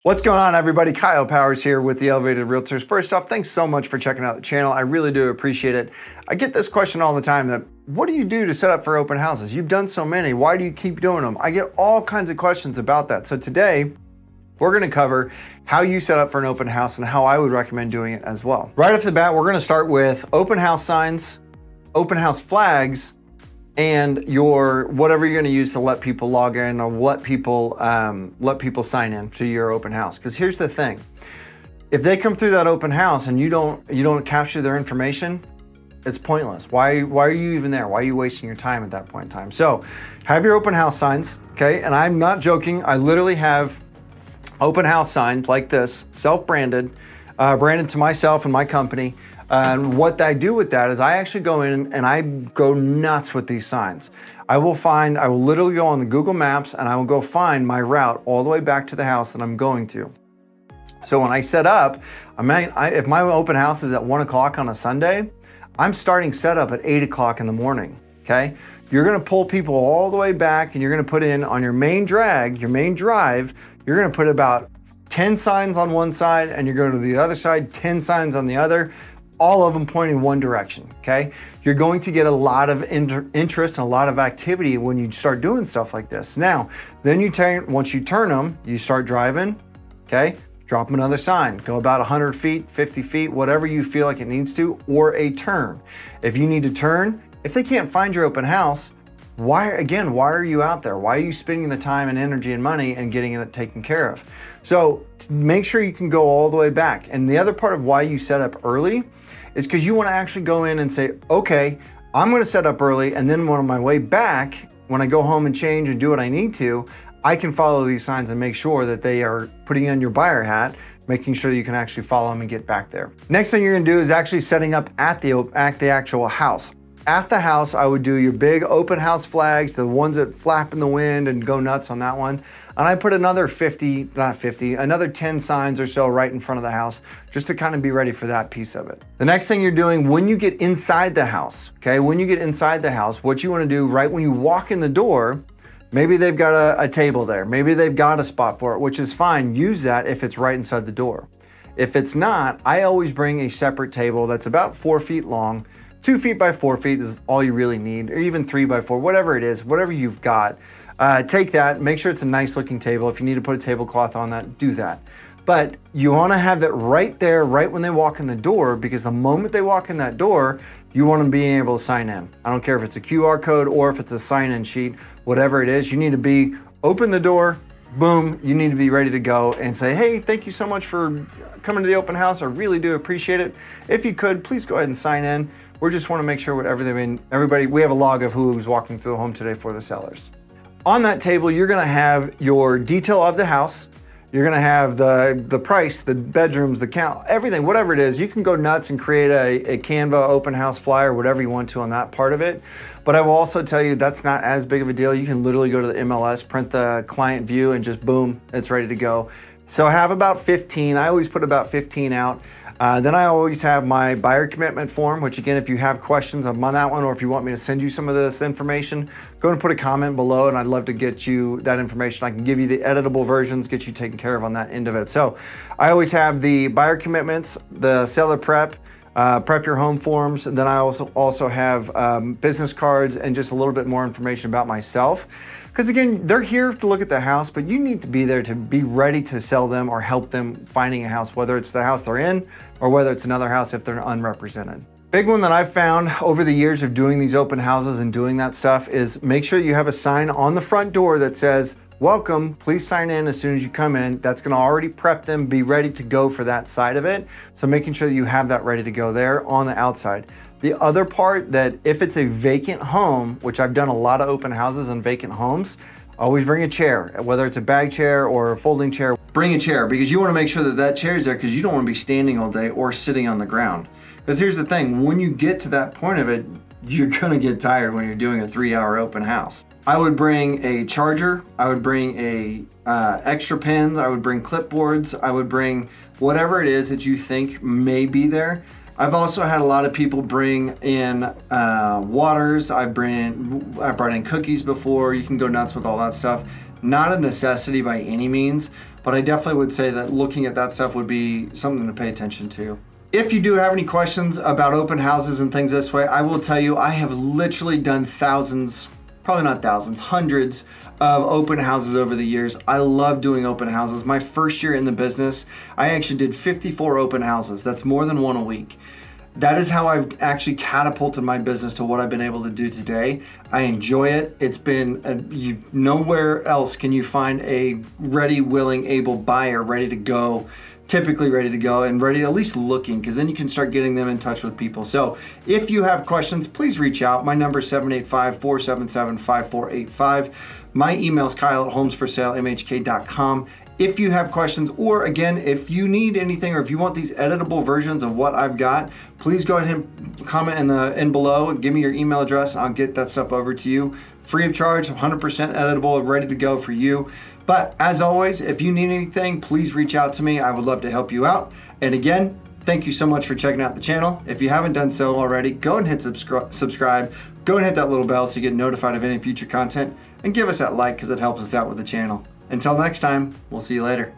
What's going on, everybody? Kyle Powers here with the Elevated Realtors. First off, thanks so much for checking out the channel. I really do appreciate it. I get this question all the time that, what do you do to set up for open houses? You've done so many. Why do you keep doing them? I get all kinds of questions about that. So today, we're going to cover how you set up for an open house and how I would recommend doing it as well. Right off the bat, we're going to start with open house signs, open house flags, and your whatever you're going to use to let people log in or let people sign in to your open house. Because here's the thing: if they come through that open house and you don't capture their information, it's pointless. Why are you even there? Why are you wasting your time at that point in time? So have your open house signs, okay? And I'm not joking. I literally have open house signs like this, self-branded, branded to myself and my company. And what I do with that is I actually go in and I go nuts with these signs. I will literally go on the Google Maps and I will go find my route all the way back to the house that I'm going to. So when I set up, if my open house is at 1 o'clock on a Sunday, I'm starting setup at 8 o'clock in the morning, okay? You're gonna pull people all the way back and you're gonna put in on your main drive, you're gonna put about 10 signs on one side and you go to the other side, 10 signs on the other, all of them pointing one direction, okay? You're going to get a lot of interest and a lot of activity when you start doing stuff like this. Now, then once you turn them, you start driving, okay? Drop them another sign, go about 100 feet, 50 feet, whatever you feel like it needs to, or a turn. If you need to turn, if they can't find your open house, why are you out there? Why are you spending the time and energy and money and getting it taken care of? So make sure you can go all the way back. And the other part of why you set up early is because you want to actually go in and say, okay, I'm going to set up early, and then on my way back, when I go home and change and do what I need to, I can follow these signs and make sure that they are putting on your buyer hat, making sure you can actually follow them and get back there. Next thing you're going to do is actually setting up at the actual house. At the house, I would do your big open house flags, the ones that flap in the wind and go nuts on that one. And I put another 10 signs or so right in front of the house, just to kind of be ready for that piece of it. The next thing you're doing when you get inside the house, okay? When you get inside the house, what you want to do right when you walk in the door, maybe they've got a table there. Maybe they've got a spot for it, which is fine. Use that if it's right inside the door. If it's not, I always bring a separate table that's about 4 feet long. 2 feet by 4 feet is all you really need, or even 3 by 4, whatever it is, whatever you've got. Take that, make sure it's a nice looking table. If you need to put a tablecloth on that, do that. But you wanna have it right there, right when they walk in the door, because the moment they walk in that door, you want them being able to sign in. I don't care if it's a QR code or if it's a sign-in sheet, whatever it is, you need to open the door, boom, you need to be ready to go and say, hey, thank you so much for coming to the open house. I really do appreciate it. If you could, please go ahead and sign in. We just want to make sure we have a log of who was walking through the home today for the sellers. On that table, you're going to have your detail of the house. You're going to have the price, the bedrooms, the count, everything, whatever it is. You can go nuts and create a Canva open house flyer, whatever you want to on that part of it. But I will also tell you that's not as big of a deal. You can literally go to the MLS, print the client view, and just boom, it's ready to go. So have about 15. I always put about 15 out. Then I always have my buyer commitment form, which again, if you have questions on that one, or if you want me to send you some of this information, go and put a comment below and I'd love to get you that information. I can give you the editable versions, get you taken care of on that end of it. So I always have the buyer commitments, the seller prep your home forms. And then I also have business cards and just a little bit more information about myself. Because again, they're here to look at the house, but you need to be there to be ready to sell them or help them finding a house, whether it's the house they're in or whether it's another house if they're unrepresented. Big one that I've found over the years of doing these open houses and doing that stuff is make sure you have a sign on the front door that says, welcome, please sign in as soon as you come in. That's gonna already prep them, be ready to go for that side of it. So making sure that you have that ready to go there on the outside. The other part that if it's a vacant home, which I've done a lot of open houses on vacant homes, always bring a chair, whether it's a bag chair or a folding chair. Bring a chair because you want to make sure that that chair is there because you don't want to be standing all day or sitting on the ground. Because here's the thing, when you get to that point of it, you're gonna get tired when you're doing a 3-hour open house. I would bring a charger, I would bring extra pens, I would bring clipboards, I would bring whatever it is that you think may be there. I've also had a lot of people bring in waters. I brought in cookies before. You can go nuts with all that stuff. Not a necessity by any means, but I definitely would say that looking at that stuff would be something to pay attention to. If you do have any questions about open houses and things this way, I will tell you, I have literally done thousands, probably not thousands, hundreds of open houses over the years. I love doing open houses. My first year in the business, I actually did 54 open houses. That's more than one a week. That is how I've actually catapulted my business to what I've been able to do today. I enjoy it. It's been, nowhere else can you find a ready, willing, able buyer ready to go, typically ready to go and ready, at least looking, because then you can start getting them in touch with people. So if you have questions, please reach out. My number is 785-477-5485. My email is kyle@homesforsalemhk.com. If you have questions, or again, if you need anything, or if you want these editable versions of what I've got, please go ahead and comment in below. Give me your email address. I'll get that stuff over to you. Free of charge, 100% editable, ready to go for you. But as always, if you need anything, please reach out to me. I would love to help you out. And again, thank you so much for checking out the channel. If you haven't done so already, go and hit subscribe. Go and hit that little bell so you get notified of any future content. And give us that like because it helps us out with the channel. Until next time, we'll see you later.